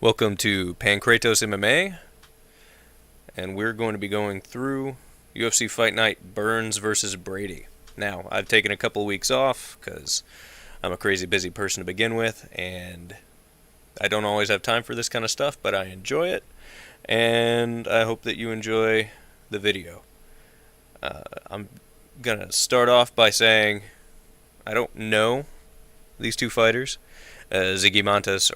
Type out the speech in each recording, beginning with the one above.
Welcome to Pancratos MMA, and we're going to be going through UFC Fight Night Burns versus Brady. Now, I've taken a couple weeks off because I'm a crazy busy person to begin with, and I don't always have time for this kind of stuff, but I enjoy it, and I hope that you enjoy the video. I'm going to start off by saying I don't know these two fighters. Ziggy Montes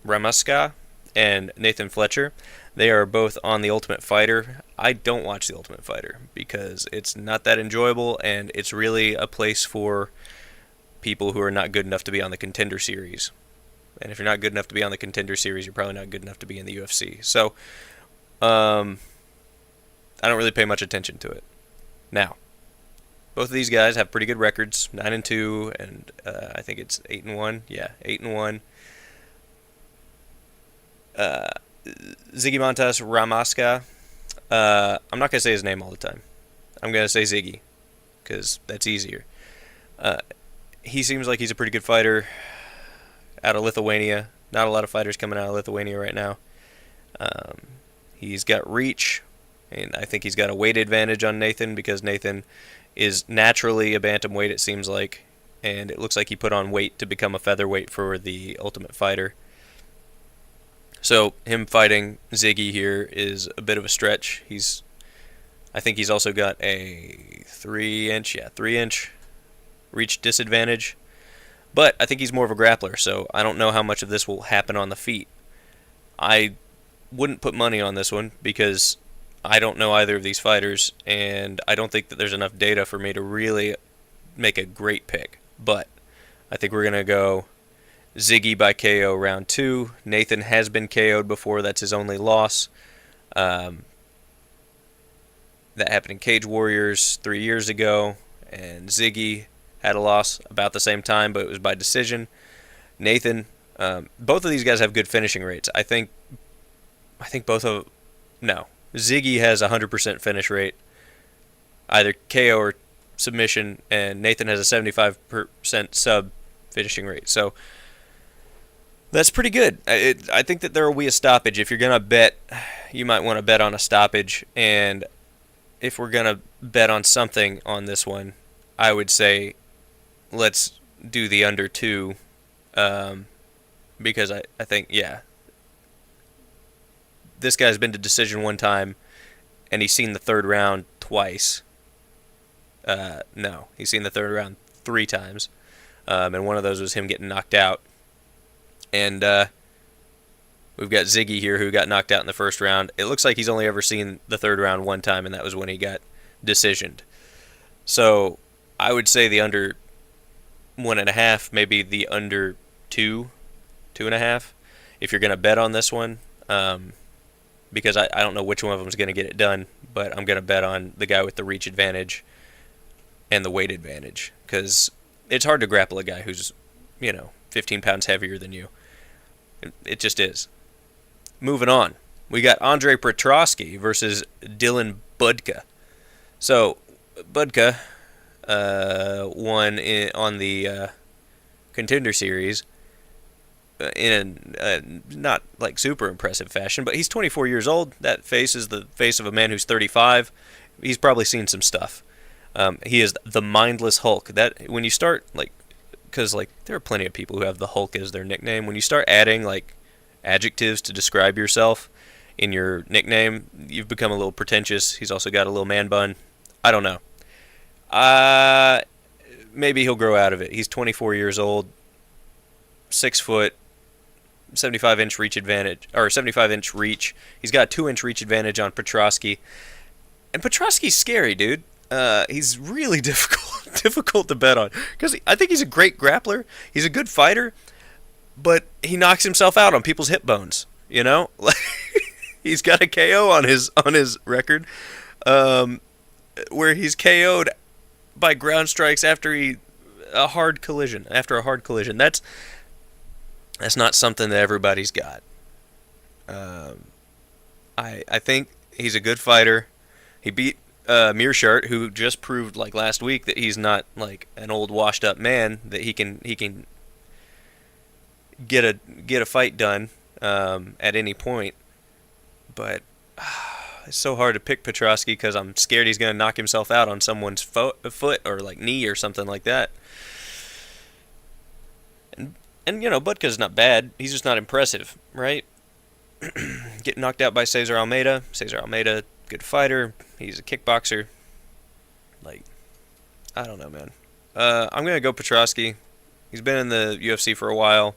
Ramaska and Nathan Fletcher. They are both on The Ultimate Fighter. I don't watch The Ultimate Fighter because it's not that enjoyable, and it's really a place for people who are not good enough to be on the Contender Series. And if you're not good enough to be on the Contender Series, you're probably not good enough to be in the UFC. So, I don't really pay much attention to it. Now, both of these guys have pretty good records, 9-2, and I think it's 8-1. Yeah, 8-1. Ziggy Montes Ramaska. I'm not gonna say his name all the time. I'm gonna say Ziggy because that's easier. He seems like he's a pretty good fighter out of Lithuania. Not a lot of fighters coming out of Lithuania right now. He's got reach, and I think he's got a weight advantage on Nathan because Nathan is naturally a bantamweight, it seems like, and it looks like he put on weight to become a featherweight for the Ultimate Fighter. So him fighting Ziggy here is a bit of a stretch. I think he's also got a 3-inch reach disadvantage, but I think he's more of a grappler, so I don't know how much of this will happen on the feet. I wouldn't put money on this one because I don't know either of these fighters, and I don't think that there's enough data for me to really make a great pick. But I think we're going to go Ziggy by KO round 2. Nathan has been KO'd before. That's his only loss. That happened in Cage Warriors 3 years ago, and Ziggy had a loss about the same time, but it was by decision. Nathan, both of these guys have good finishing rates. I think both of... No. Ziggy has a 100% finish rate, either KO or submission, and Nathan has a 75% sub finishing rate. So that's pretty good. I think that there will be a stoppage. If you're going to bet, you might want to bet on a stoppage, and if we're going to bet on something on this one, I would say let's do the under 2, because I think, yeah, this guy's been to decision one time, and he's seen the third round twice. No, he's seen the third round 3 times, and one of those was him getting knocked out. And we've got Ziggy here who got knocked out in the first round. It looks like he's only ever seen the third round one time, and that was when he got decisioned. So I would say the under 1.5, maybe the under 2.5, if you're going to bet on this one. Because I don't know which one of them is going to get it done, but I'm going to bet on the guy with the reach advantage and the weight advantage, because it's hard to grapple a guy who's, 15 pounds heavier than you. It just is. Moving on, we got Andre Petrosky versus Dylan Budka. So, Budka won on the Contender Series in a not like super impressive fashion, but he's 24 years old. That face is the face of a man who's 35. He's probably seen some stuff. He is the mindless Hulk. That when you start because there are plenty of people who have the Hulk as their nickname. When you start adding adjectives to describe yourself in your nickname, you've become a little pretentious. He's also got a little man bun. I don't know. Maybe he'll grow out of it. He's 24 years old, 6 foot. 75-inch reach advantage, or 75-inch reach. He's got a 2-inch reach advantage on Petrosky. And Petrosky's scary, dude. He's really difficult to bet on. Because I think he's a great grappler. He's a good fighter. But he knocks himself out on people's hip bones. He's got a KO on his record. Where he's KO'd by ground strikes after a hard collision. That's not something that everybody's got. I think he's a good fighter. He beat Mearshart, who just proved last week that he's not an old washed up man, that he can get a fight done at any point. But it's so hard to pick Petrosky because I'm scared he's going to knock himself out on someone's foot or like knee or something like that. And Butka's not bad. He's just not impressive, right? Getting knocked out by Cesar Almeida. Cesar Almeida, good fighter. He's a kickboxer. Like, I don't know, man. I'm going to go Petrosky. He's been in the UFC for a while.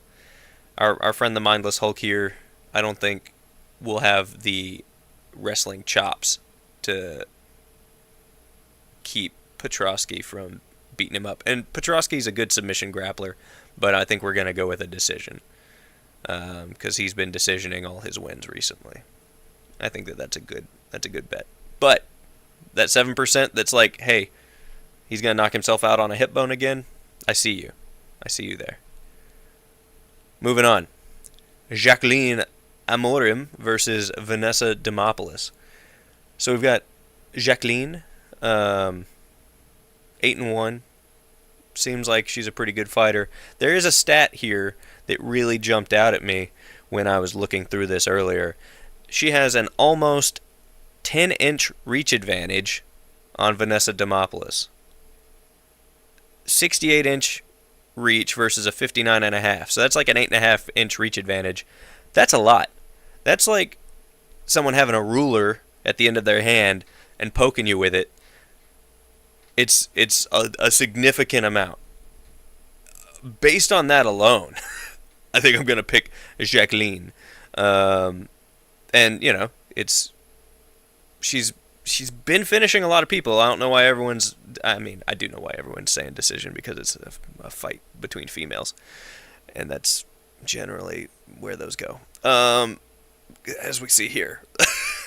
Our friend the Mindless Hulk here, I don't think will have the wrestling chops to keep Petrosky from beating him up. And Petrosky's a good submission grappler, but I think we're going to go with a decision because he's been decisioning all his wins recently. I think that's a good bet. But that 7% that's like, hey, he's going to knock himself out on a hip bone again, I see you. I see you there. Moving on. Jacqueline Amorim versus Vanessa Demopoulos. So we've got Jacqueline, 8-1. Seems like she's a pretty good fighter. There is a stat here that really jumped out at me when I was looking through this earlier. She has an almost 10-inch reach advantage on Vanessa Demopoulos. 68-inch reach versus a 59.5. So that's like an 8.5-inch reach advantage. That's a lot. That's like someone having a ruler at the end of their hand and poking you with it. It's a significant amount. Based on that alone, I think I'm going to pick Jacqueline. And, she's been finishing a lot of people. I don't know why everyone's... I mean, I do know why everyone's saying decision because it's a fight between females. And that's generally where those go. As we see here.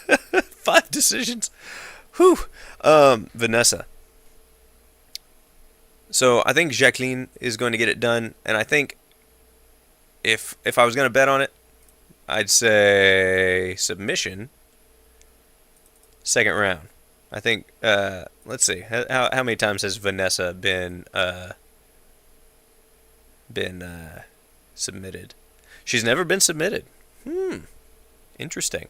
5 decisions. Whew. Vanessa. So I think Jacqueline is going to get it done. And I think if I was going to bet on it, I'd say submission. Second round. I think, let's see. How many times has Vanessa been submitted? She's never been submitted. Interesting.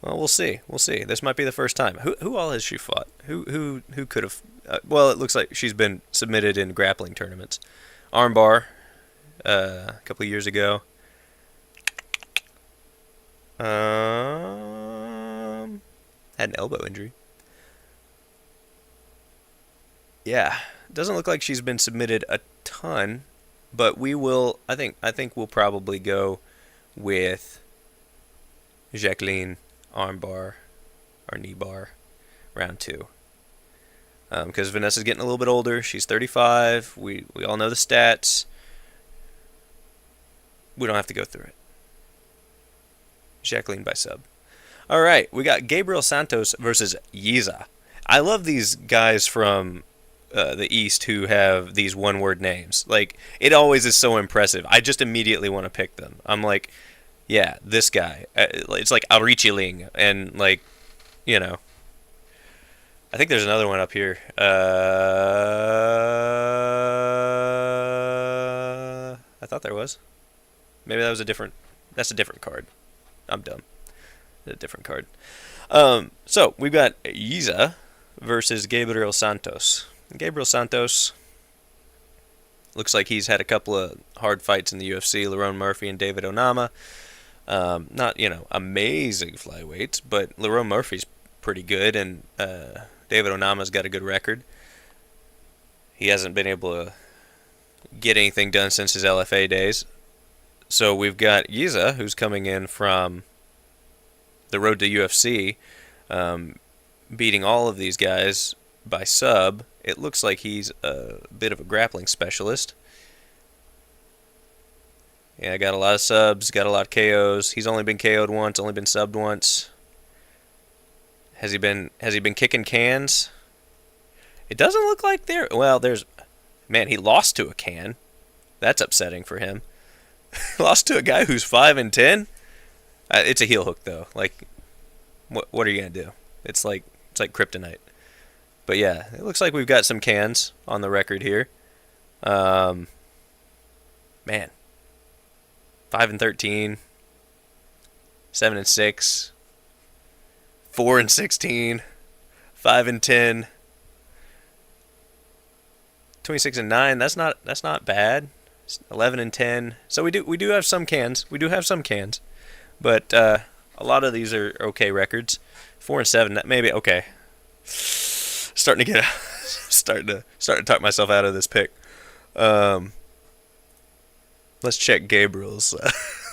Well, we'll see. We'll see. This might be the first time. Who all has she fought? Who could have... well, it looks like she's been submitted in grappling tournaments. Armbar, a couple of years ago. Had an elbow injury. Yeah, doesn't look like she's been submitted a ton, but we will. I think we'll probably go with Jacqueline armbar or knee bar round 2. Because Vanessa's getting a little bit older. She's 35. We all know the stats. We don't have to go through it. Jacqueline by sub. All right, we got Gabriel Santos versus Yiza. I love these guys from the East who have these one-word names. Like, it always is so impressive. I just immediately want to pick them. I'm like, yeah, this guy. It's like Aurichiling, and like, I think there's another one up here. I thought there was. Maybe that was that's a different card. I'm dumb. A different card. So we've got Yiza versus Gabriel Santos. Gabriel Santos looks like he's had a couple of hard fights in the UFC. Lerone Murphy and David Onama. Not amazing flyweights, but Lerone Murphy's pretty good, and David Onama's got a good record. He hasn't been able to get anything done since his LFA days. So we've got Yiza, who's coming in from the road to UFC, beating all of these guys by sub. It looks like he's a bit of a grappling specialist. Yeah, got a lot of subs, got a lot of KOs. He's only been KO'd once, only been subbed once. Has he been kicking cans? It doesn't look like he lost to a can. That's upsetting for him. Lost to a guy who's 5-10. It's a heel hook though. Like, what are you gonna do? It's like kryptonite. But yeah, it looks like we've got some cans on the record here. Man, 5-13, 7-6, 4-16, 5-10, 26-9. That's not bad. 11-10. So we do have some cans. We do have some cans, but a lot of these are okay records. 4-7. That maybe okay. Starting to get starting to talk myself out of this pick. Let's check Gabriel's.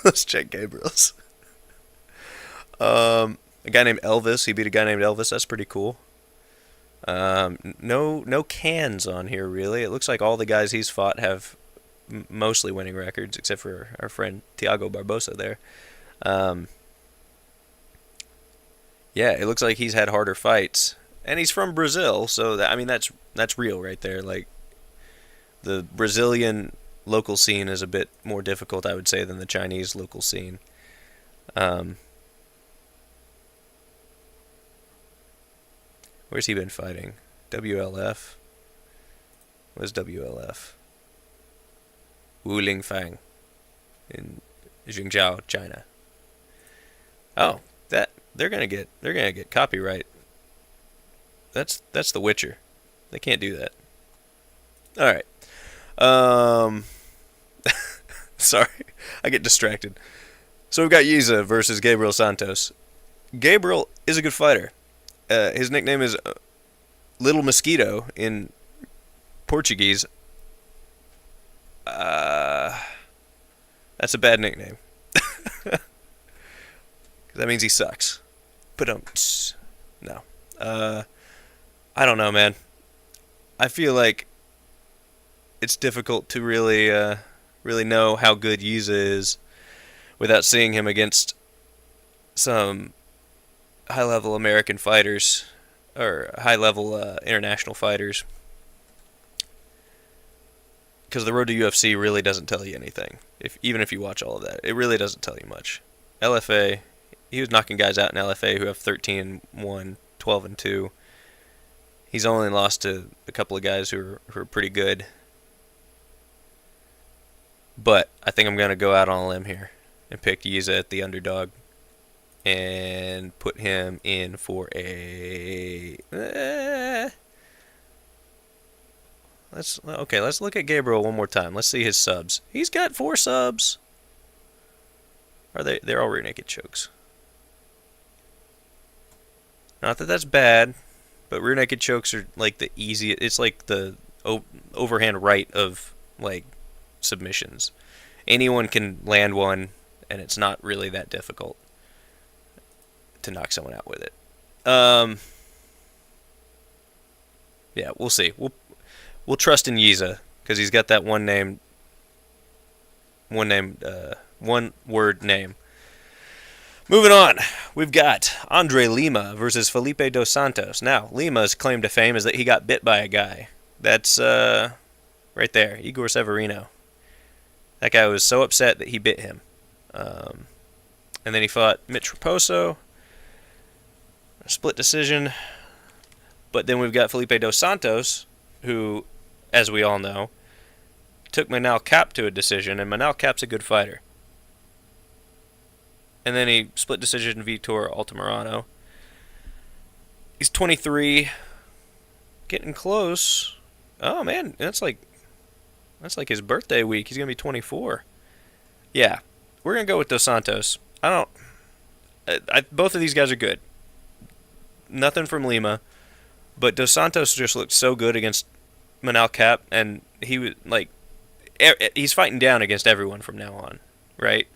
Let's check Gabriel's. A guy named Elvis. He beat a guy named Elvis. That's pretty cool. No cans on here really. It looks like all the guys he's fought have mostly winning records, except for our friend Thiago Barbosa there. Yeah, it looks like he's had harder fights, and he's from Brazil, so that's real right there. Like the Brazilian local scene is a bit more difficult, I would say, than the Chinese local scene. Where's he been fighting? WLF. Where's WLF? Wuling Fang in Jingzhou, China. Oh, that they're gonna get copyright. That's The Witcher. They can't do that. All right. Sorry, I get distracted. So we've got Yiza versus Gabriel Santos. Gabriel is a good fighter. His nickname is Little Mosquito in Portuguese. That's a bad nickname. That means he sucks. But no. I don't know, man. I feel like it's difficult to really know how good Yiza is without seeing him against some high-level American fighters or high-level international fighters, because the road to UFC really doesn't tell you anything. Even if you watch all of that, it really doesn't tell you much. LFA, he was knocking guys out in LFA who have 13-1, 12-2. He's only lost to a couple of guys who are pretty good. But I think I'm going to go out on a limb here and pick Yiza at the underdog and put him in for a... Let's look at Gabriel one more time. Let's see his subs. He's got 4 subs. They're all rear naked chokes. Not that that's bad, but rear naked chokes are like the easiest. It's like the overhand right of like submissions. Anyone can land one, and it's not really that difficult to knock someone out with it. Yeah, we'll see. We'll trust in Yiza because he's got that one word name. Moving on, we've got Andre Lima versus Felipe Dos Santos. Now, Lima's claim to fame is that he got bit by a guy. That's right there, Igor Severino. That guy was so upset that he bit him. And then he fought Mitch Raposo. A split decision. But then we've got Felipe Dos Santos, who, as we all know, took Manal Cap to a decision, and Manal Cap's a good fighter. And then he split decision Vitor Altamirano. He's 23, getting close. Oh man, that's like his birthday week. He's gonna be 24. Yeah, we're gonna go with Dos Santos. Both of these guys are good. Nothing from Lima, but Dos Santos just looked so good against Manal Cap, and he was like, he's fighting down against everyone from now on, right?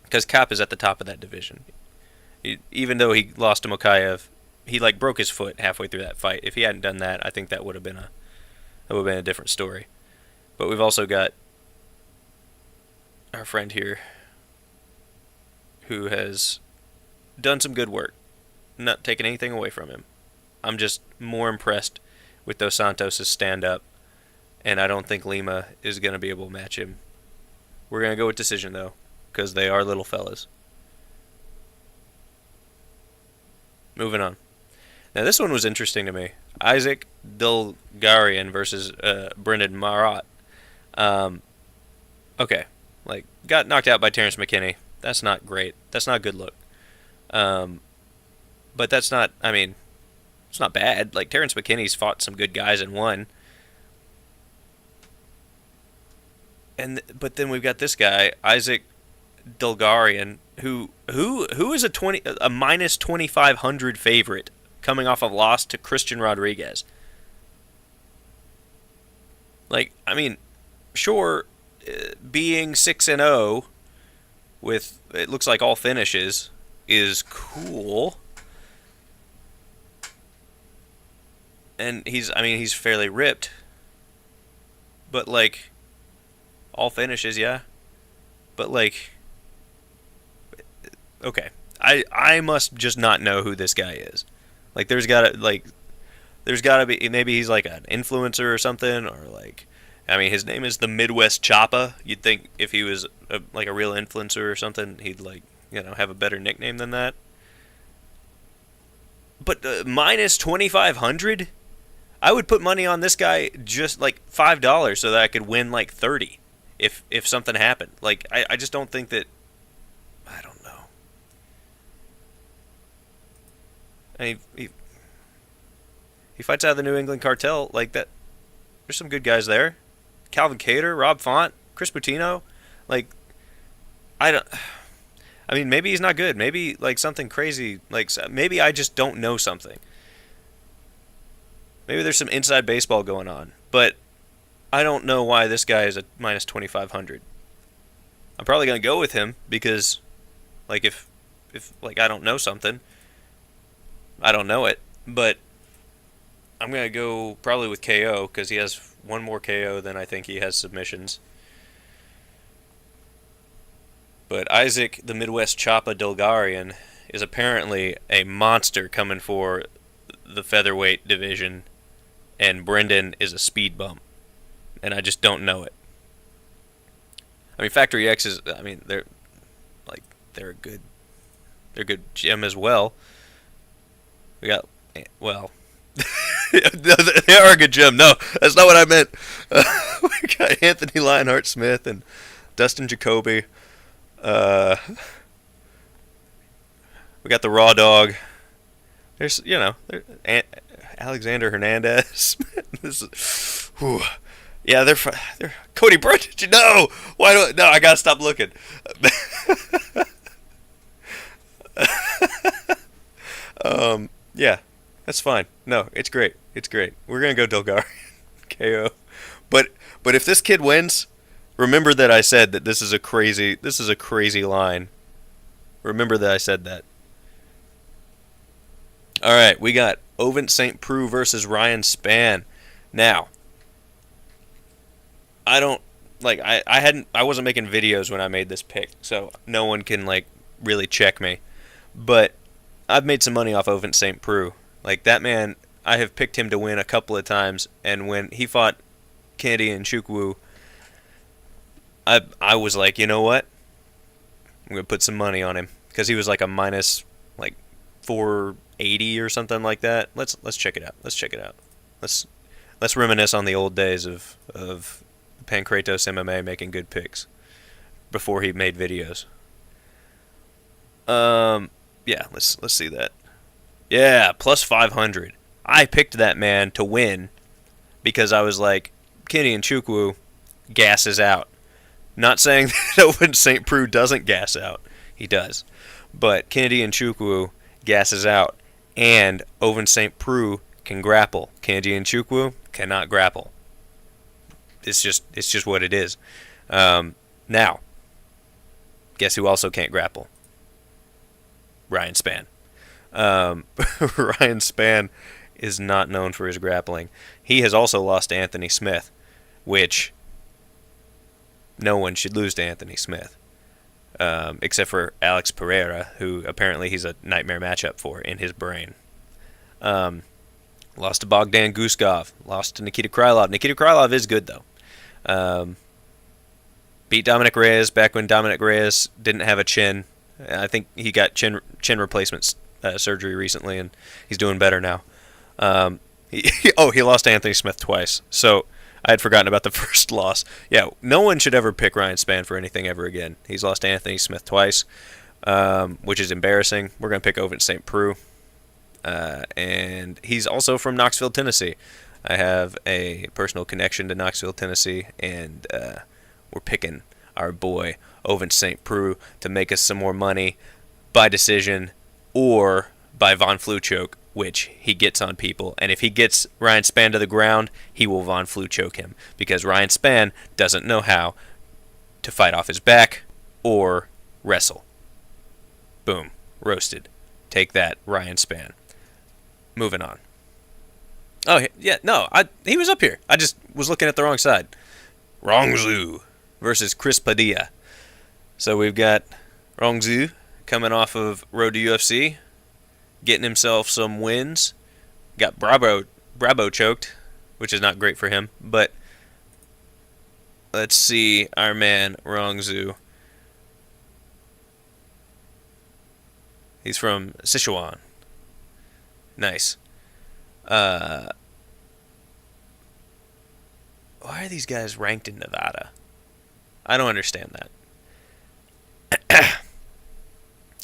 Because Cap is at the top of that division. Even though he lost to Mokaev, he like broke his foot halfway through that fight. If he hadn't done that, I think that would have been a different story. But we've also got our friend here who has done some good work. Not taking anything away from him. I'm just more impressed with Dos Santos' stand-up, and I don't think Lima is going to be able to match him. We're going to go with decision, though, because they are little fellas. Moving on. Now, this one was interesting to me. Isaac Dulgarian versus Brendan Marat. Okay, Like, got knocked out by Terrence McKinney. That's not great. That's not a good look. Um, but that's not. I mean, it's not bad. Like Terrence McKinney's fought some good guys and won. And but then we've got this guy Isaac Dulgarian, who is a minus 2,500 favorite coming off a loss to Christian Rodriguez. Like, I mean, sure, being 6-0 with it looks like all finishes is cool. And he's fairly ripped. But like all finishes, yeah. But like okay. I must just not know who this guy is. Like there's gotta be maybe he's like an influencer or something, or like I mean his name is the Midwest Choppa. You'd think if he was like a real influencer or something, he'd like have a better nickname than that. But minus 2,500, I would put money on this guy just like $5 so that I could win like 30 if something happened. Like I just don't think that. I don't know. I mean, he fights out of the New England cartel like that. There's some good guys there. Calvin Kattar, Rob Font, Chris Bottino. Like I don't. I mean, maybe he's not good. Maybe like something crazy. Like maybe I just don't know something. Maybe there's some inside baseball going on, but I don't know why this guy is a minus 2,500. I'm probably gonna go with him because, like, if like I don't know something, I don't know it. But I'm gonna go probably with KO because he has one more KO than I think he has submissions. But Isaac, the Midwest Choppa Dulgarian, is apparently a monster coming for the featherweight division, and Brendan is a speed bump, and I just don't know it. I mean, Factory X is. I mean, they're a good gym as well. We got they are a good gym. No, that's not what I meant. We got Anthony Lionheart Smith and Dustin Jacoby. We got the Raw Dog. There's, Alexander Hernandez. This is, whew. Yeah, they're Cody Burch. No, no? I gotta stop looking. Yeah, that's fine. No, it's great. It's great. We're gonna go Dulgarian KO. But if this kid wins, remember that I said that this is a crazy line. Remember that I said that. All right, we got Ovin St. Preux versus Ryan Spann. Now, I wasn't making videos when I made this pick, so no one can like really check me. But I've made some money off Ovin St. Preux. Like that man, I have picked him to win a couple of times, and when he fought Kennedy Nzechukwu, I was like, you know what? I'm gonna put some money on him because he was like a minus like 480 or something like that. Let's check it out. Let's reminisce on the old days of Pancratos MMA making good picks before he made videos. Yeah, let's see that. Yeah, plus 500. I picked that man to win because I was like, Kennedy Nzechukwu gasses out. Not saying that Ovin St. Preux doesn't gas out. He does. But Kennedy Nzechukwu gasses out, and Ovin St. Preux can grapple. Kennedy Nzechukwu cannot grapple. It's just what it is. Now, guess who also can't grapple? Ryan Spann. Ryan Spann is not known for his grappling. He has also lost to Anthony Smith, which no one should lose to Anthony Smith, except for Alex Pereira, who apparently he's a nightmare matchup for in his brain. Lost to Bogdan Guskov. Lost to Nikita Krylov. Nikita Krylov is good, though. Beat Dominic Reyes back when Dominic Reyes didn't have a chin. I think he got chin replacement surgery recently, and he's doing better now. He lost to Anthony Smith twice. So I had forgotten about the first loss. Yeah, no one should ever pick Ryan Spann for anything ever again. He's lost to Anthony Smith twice, which is embarrassing. We're going to pick Ovin St. Preux. And he's also from Knoxville, Tennessee. I have a personal connection to Knoxville, Tennessee, and we're picking our boy Ovin St. Preux to make us some more money by decision or by Von Flue choke, which he gets on people. And if he gets Ryan Spann to the ground, he will Von Flue choke him because Ryan Spann doesn't know how to fight off his back or wrestle. Boom. Roasted. Take that, Ryan Spann. Moving on. Oh, yeah, no, he was up here. I just was looking at the wrong side. Rongzhu versus Chris Padilla. So we've got Rongzhu coming off of Road to UFC, getting himself some wins. Got Brabo choked, which is not great for him. But let's see our man Rongzhu. He's from Sichuan. Nice. Why are these guys ranked in Nevada? I don't understand that.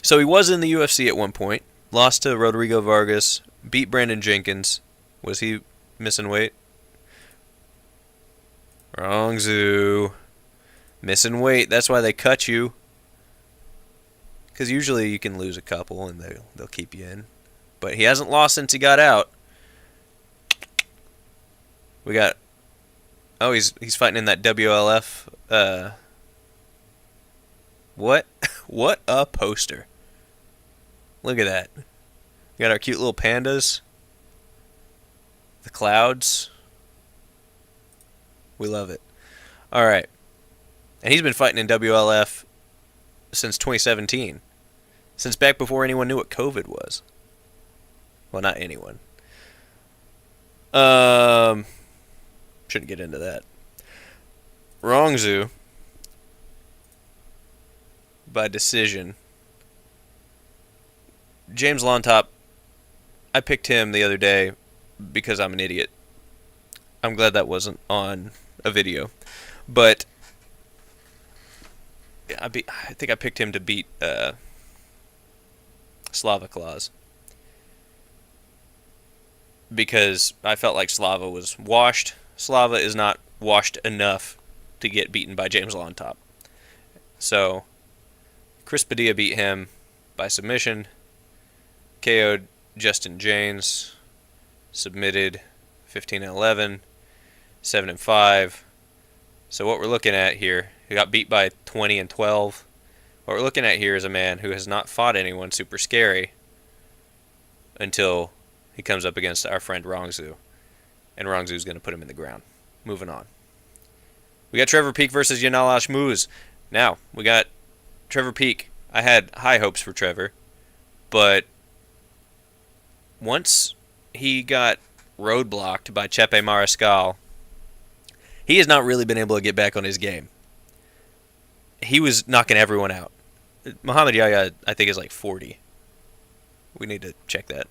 So he was in the UFC at one point. Lost to Rodrigo Vargas. Beat Brandon Jenkins. Was he missing weight? Rongzhu. Missing weight. That's why they cut you. Because usually you can lose a couple and they'll keep you in. But he hasn't lost since he got out. We got... Oh, he's fighting in that WLF. What? What a poster. Look at that. We got our cute little pandas. The clouds. We love it. Alright. And he's been fighting in WLF since 2017. Since back before anyone knew what COVID was. Well, not anyone. Shouldn't get into that. Rongzhu, by decision. James Lontop, I picked him the other day because I'm an idiot. I'm glad that wasn't on a video. But I think I picked him to beat Slava Claus. Because I felt like Slava was washed. Slava is not washed enough to get beaten by James Lontop. So, Chris Padilla beat him by submission. KO'd Justin James. Submitted 15-11. 7-5. So what we're looking at here, he got beat by 20-12. What we're looking at here is a man who has not fought anyone super scary until he comes up against our friend Rongzhu. And Rongzhu's going to put him in the ground. Moving on. We got Trevor Peek versus Yanal Ashmouz. Now, we got Trevor Peek. I had high hopes for Trevor. But once he got roadblocked by Chepe Mariscal, he has not really been able to get back on his game. He was knocking everyone out. Muhammad Yahya, I think, is like 40. We need to check that.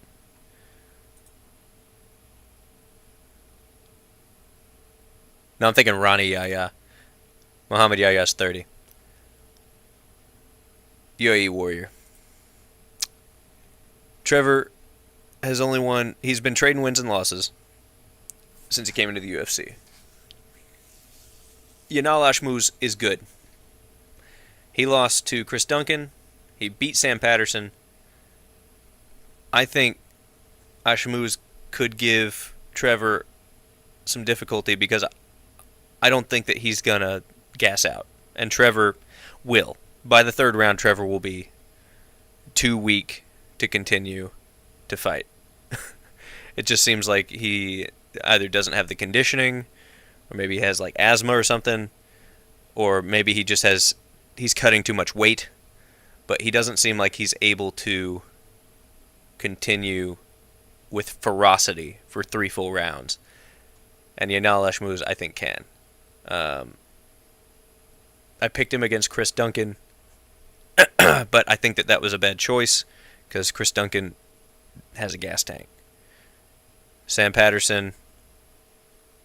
No, I'm thinking Ronnie Yahya. Muhammad Yahya's 30. UAE Warrior. Trevor has only won... He's been trading wins and losses since he came into the UFC. Yanal Ashmouz is good. He lost to Chris Duncan. He beat Sam Patterson. I think Ashmouz could give Trevor some difficulty because I don't think that he's going to gas out. And Trevor will. By the third round, Trevor will be too weak to continue to fight. It just seems like he either doesn't have the conditioning, or maybe he has like asthma or something, or maybe he just has... He's cutting too much weight, but he doesn't seem like he's able to continue with ferocity for 3 full rounds. And Yanal Ashmouz, I think, can. I picked him against Chris Duncan, but I think that was a bad choice because Chris Duncan has a gas tank. Sam Patterson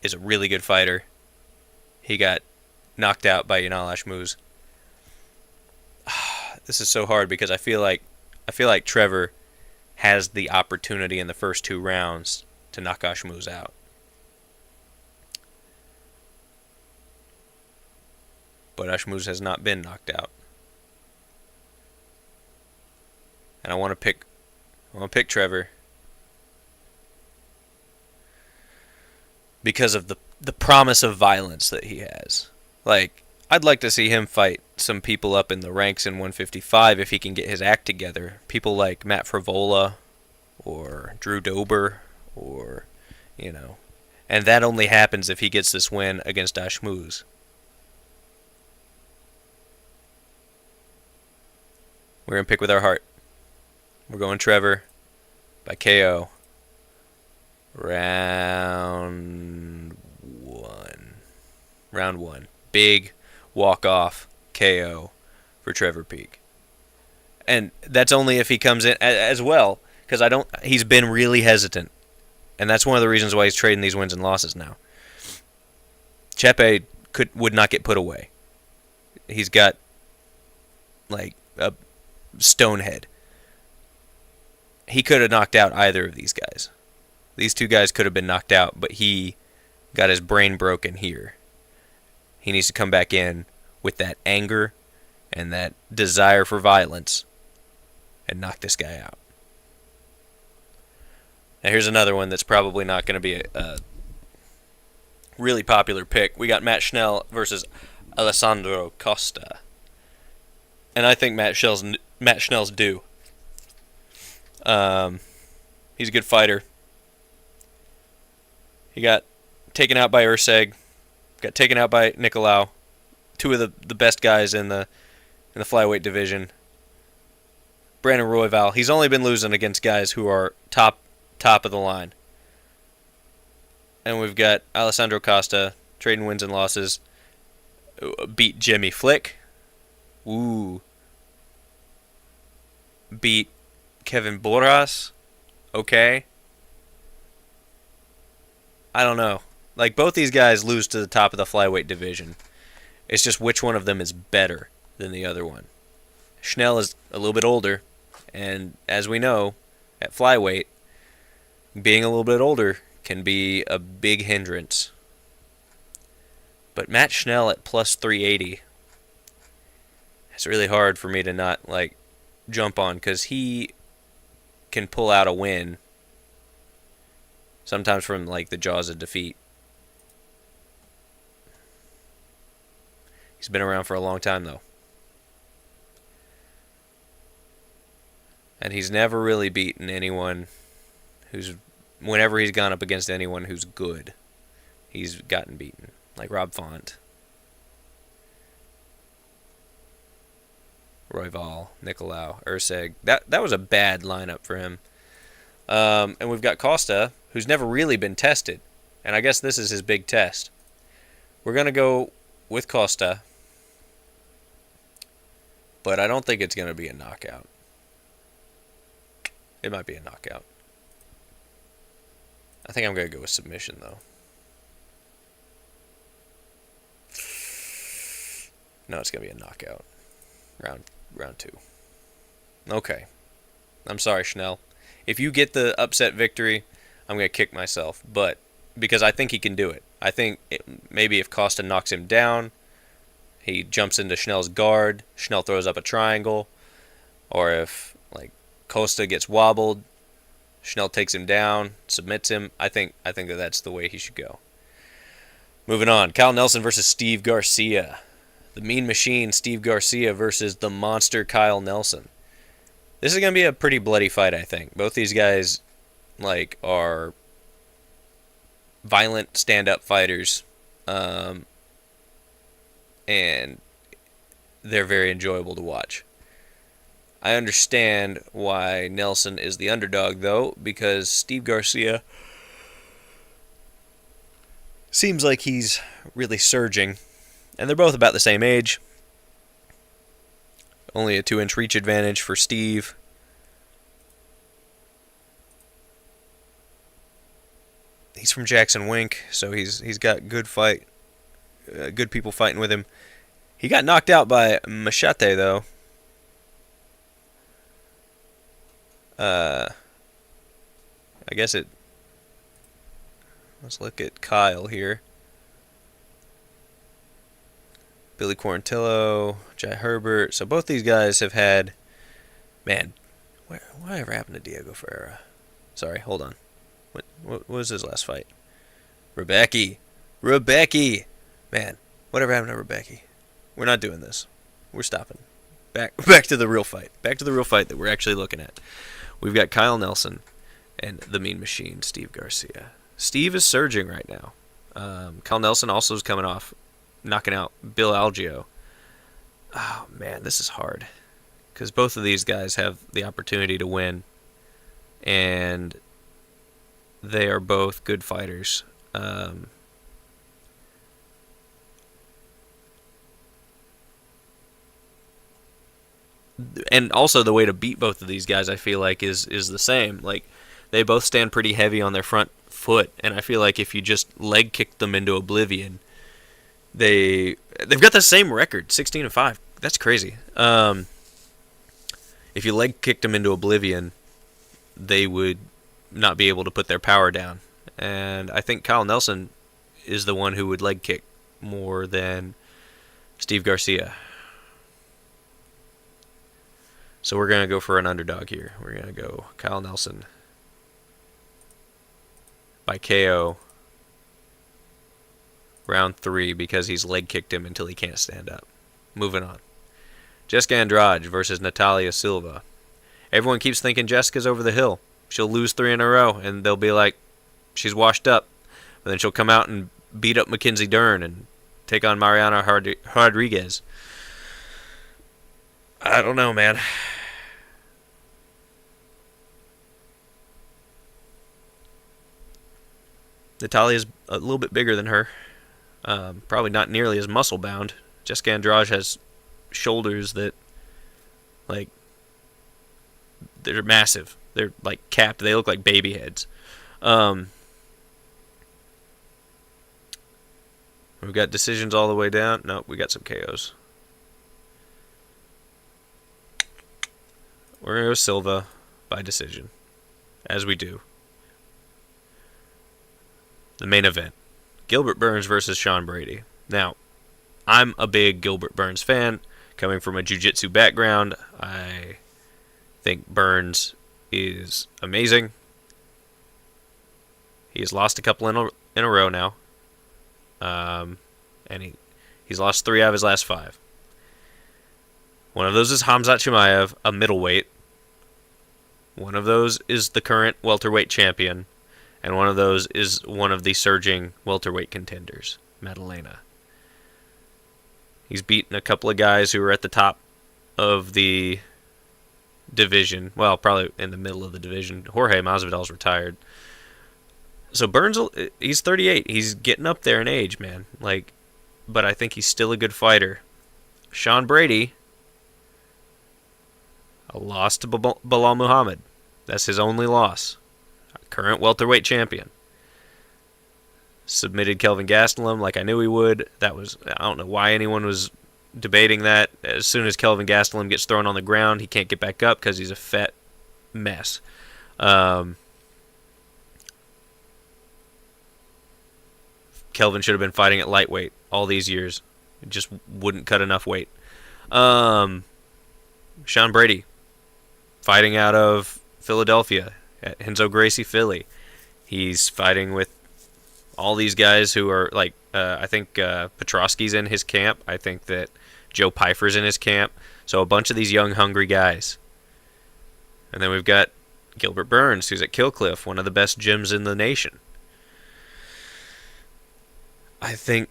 is a really good fighter. he got knocked out by Yanal Ashmouz. This is so hard because I feel like Trevor has the opportunity in the first 2 rounds to knock Ashmouz out. But Ashmouz has not been knocked out. And I want to pick Trevor because of the promise of violence that he has. Like, I'd like to see him fight some people up in the ranks in 155 if he can get his act together. People like Matt Frivola or Drew Dober or, you know. And that only happens if he gets this win against Ashmouz. We're going to pick with our heart. We're going Trevor by KO. Round 1. Round 1. Big walk-off KO for Trevor Peak. And that's only if he comes in as well, because he's been really hesitant. And that's one of the reasons why he's trading these wins and losses now. Chepe would not get put away. He's got like a stone head. He could have knocked out either of these guys. These 2 guys could have been knocked out, but he got his brain broken here. He needs to come back in with that anger and that desire for violence and knock this guy out. Now here's another one that's probably not going to be a really popular pick. We got Matt Schnell versus Alessandro Costa. And I think Matt Schnell's due. He's a good fighter. He got taken out by Urseg. Got taken out by Nicolau. 2 of the best guys in the flyweight division. Brandon Royval. He's only been losing against guys who are top of the line. And we've got Alessandro Costa trading wins and losses. Beat Jimmy Flick. Ooh. Beat Kevin Borras. Okay. I don't know. Like, both these guys lose to the top of the flyweight division. It's just which one of them is better than the other one. Schnell is a little bit older, and as we know, at flyweight, being a little bit older can be a big hindrance. But Matt Schnell at plus 380, it's really hard for me to not, like, jump on, because he can pull out a win, sometimes from, like, the jaws of defeat. He's been around for a long time, though. And he's never really beaten anyone whenever he's gone up against anyone who's good, he's gotten beaten. Like Rob Font, Royval, Nicolau, Urseg. That was a bad lineup for him. And we've got Costa, who's never really been tested. And I guess this is his big test. We're going to go with Costa, but I don't think it's going to be a knockout. It might be a knockout. I think I'm going to go with submission, though. No, it's going to be a knockout. Round 2. Okay. I'm sorry, Schnell. If you get the upset victory, I'm going to kick myself. But because I think he can do it. I think maybe if Costa knocks him down, he jumps into Schnell's guard, Schnell throws up a triangle, or if like Costa gets wobbled, Schnell takes him down, submits him. I think that's the way he should go. Moving on, Kyle Nelson versus Steve Garcia. The Mean Machine, Steve Garcia versus the Monster, Kyle Nelson. This is going to be a pretty bloody fight, I think. Both these guys like are violent stand-up fighters, and they're very enjoyable to watch. I understand why Nelson is the underdog, though, because Steve Garcia seems like he's really surging, and they're both about the same age. Only a 2-inch reach advantage for Steve. He's from Jackson Wink, so he's got good fight good people fighting with him. He got knocked out by Machete though. I guess it. Let's look at Kyle here. Billy Quarantillo, Jai Herbert. So both these guys have had. Man, whatever happened to Diego Ferreira? Sorry, hold on. What was his last fight? Rebecca. Man, whatever happened to Rebecca? We're not doing this. We're stopping. Back to the real fight. Back to the real fight that we're actually looking at. We've got Kyle Nelson and the Mean Machine, Steve Garcia. Steve is surging right now. Kyle Nelson also is coming off knocking out Bill Algeo. Oh, man, this is hard. Because both of these guys have the opportunity to win. And they are both good fighters. And also the way to beat both of these guys, I feel like, is the same. Like, they both stand pretty heavy on their front foot, and I feel like if you just leg kick them into oblivion, they've got the same record, 16-5. That's crazy. If you leg kicked them into oblivion, they would not be able to put their power down. And I think Kyle Nelson is the one who would leg kick more than Steve Garcia. So we're going to go for an underdog here. We're going to go Kyle Nelson by KO round 3 because he's leg kicked him until he can't stand up. Moving on. Jessica Andrade versus Natalia Silva. Everyone keeps thinking Jessica's over the hill. She'll lose 3 in a row, and they'll be like, she's washed up. But then she'll come out and beat up Mackenzie Dern and take on Mariana Rodriguez. I don't know, man. Natalia's a little bit bigger than her. Probably not nearly as muscle-bound. Jessica Andrade has shoulders that, like, they're massive. They're, like, capped. They look like baby heads. We've got decisions all the way down. No, we got some KOs. We're going to go Silva by decision, as we do. The main event. Gilbert Burns versus Sean Brady. Now, I'm a big Gilbert Burns fan. Coming from a jiu-jitsu background, I think Burns is amazing. He has lost a couple in a row now. And he's lost 3 out of his last 5. One of those is Khamzat Chimaev, a middleweight. One of those is the current welterweight champion. And one of those is one of the surging welterweight contenders, Madalena. He's beaten a couple of guys who are at the top of the division. Well, probably in the middle of the division. Jorge Masvidal's retired. So Burns, he's 38. He's getting up there in age, man. But I think he's still a good fighter. Sean Brady, a loss to Bilal Muhammad. That's his only loss. Current welterweight champion. Submitted Kelvin Gastelum like I knew he would. I don't know why anyone was debating that. As soon as Kelvin Gastelum gets thrown on the ground, he can't get back up because he's a fat mess. Kelvin should have been fighting at lightweight all these years. It just wouldn't cut enough weight. Sean Brady, fighting out of Philadelphia at Renzo Gracie Philly. He's fighting with all these guys who are like, I think Petrosky's in his camp. I think that Joe Pfeiffer's in his camp. So a bunch of these young, hungry guys. And then we've got Gilbert Burns, who's at Killcliff, one of the best gyms in the nation. I think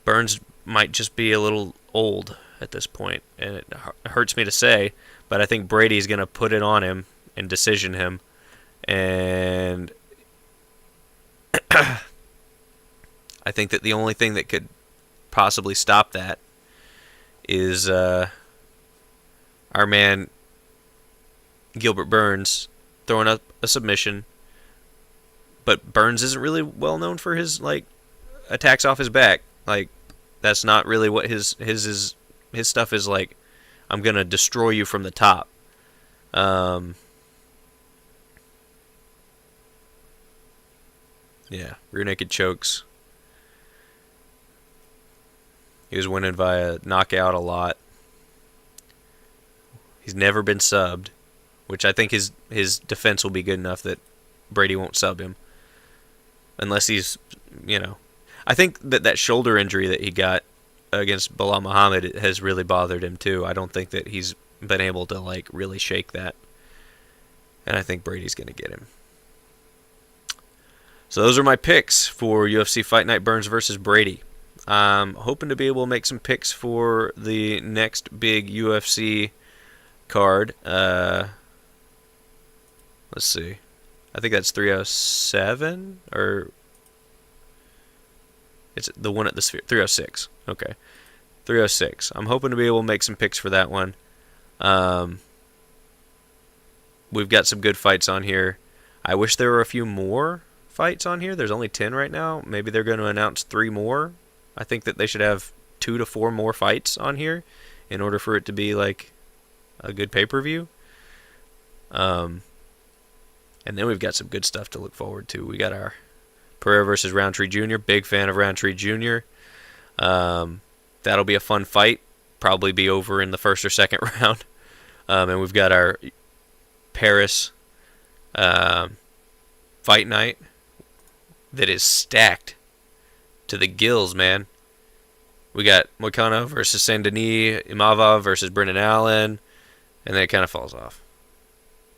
Burns might just be a little old at this point, and it hurts me to say, but I think Brady's going to put it on him and decision him, and I think that the only thing that could possibly stop that is our man Gilbert Burns throwing up a submission. But Burns isn't really well known for his attacks off his back. Like, that's not really what his stuff is like. I'm gonna destroy you from the top. Yeah, rear naked chokes. He was winning via knockout a lot. He's never been subbed, which I think his defense will be good enough that Brady won't sub him. Unless he's, I think that shoulder injury that he got against Bilal Muhammad has really bothered him too. I don't think that he's been able to like really shake that. And I think Brady's going to get him. So those are my picks for UFC Fight Night Burns versus Brady. I'm hoping to be able to make some picks for the next big UFC card. Let's see. I think that's 307 or it's the one at the Sphere. 306. Okay. 306. I'm hoping to be able to make some picks for that one. We've got some good fights on here. I wish there were a few more fights on here. There's only 10 right now. Maybe they're going to announce 3 more. I think that they should have 2 to 4 more fights on here in order for it to be like a good pay-per-view. And then we've got some good stuff to look forward to. We got our Pereira versus Roundtree Jr. Big fan of Roundtree Jr. That'll be a fun fight. Probably be over in the first or second round. And we've got our Paris fight night that is stacked to the gills, man. We got Moicano versus Saint Denis, Imavov versus Brendan Allen, and then it kind of falls off.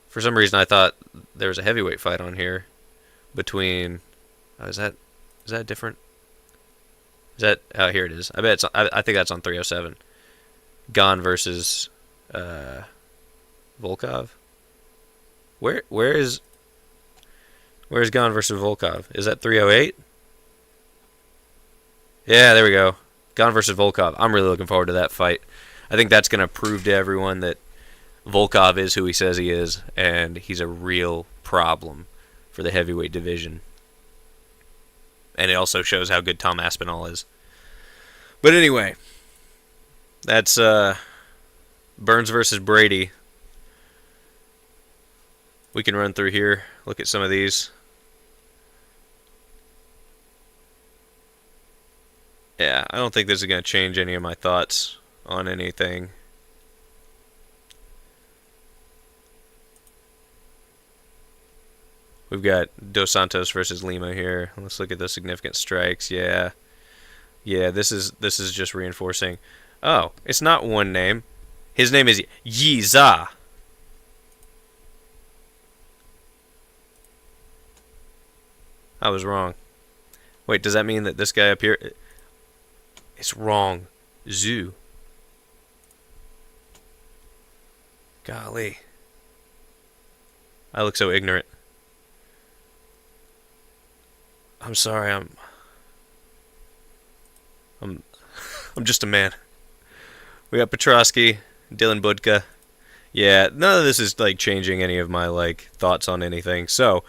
For some reason, I thought there was a heavyweight fight on here between. Is that different? Is that? Oh, here it is. I bet it's. I think that's on 307. Gon versus Volkov. Where's Gon versus Volkov? Is that 308? Yeah, there we go. Gon versus Volkov. I'm really looking forward to that fight. I think that's going to prove to everyone that Volkov is who he says he is, and he's a real problem for the heavyweight division. And it also shows how good Tom Aspinall is. But anyway, that's Burns versus Brady. We can run through here, look at some of these. Yeah, I don't think this is going to change any of my thoughts on anything. We've got Dos Santos versus Lima here. Let's look at the significant strikes. Yeah, this is just reinforcing. Oh, it's not one name. His name is Yi Za. I was wrong. Wait, does that mean that this guy up here? It's wrong. Zhu. Golly. I look so ignorant. I'm sorry. I'm just a man. We got Petrosky, Dylan Budka. Yeah, none of this is like changing any of my like thoughts on anything. So,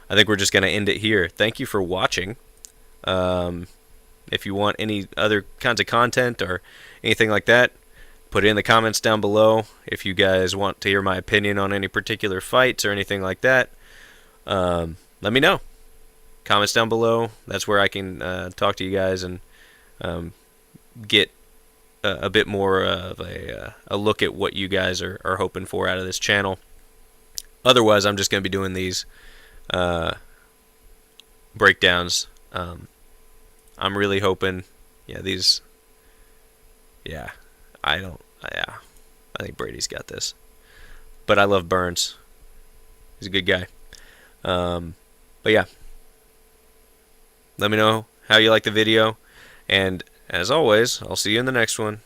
I think we're just going to end it here. Thank you for watching. If you want any other kinds of content or anything like that, put it in the comments down below. If you guys want to hear my opinion on any particular fights or anything like that, let me know. Comments down below. That's where I can talk to you guys and get a bit more of a look at what you guys are hoping for out of this channel. Otherwise, I'm just going to be doing these breakdowns. I'm really hoping, I think Brady's got this. But I love Burns. He's a good guy. But yeah. Let me know how you like the video. And as always, I'll see you in the next one.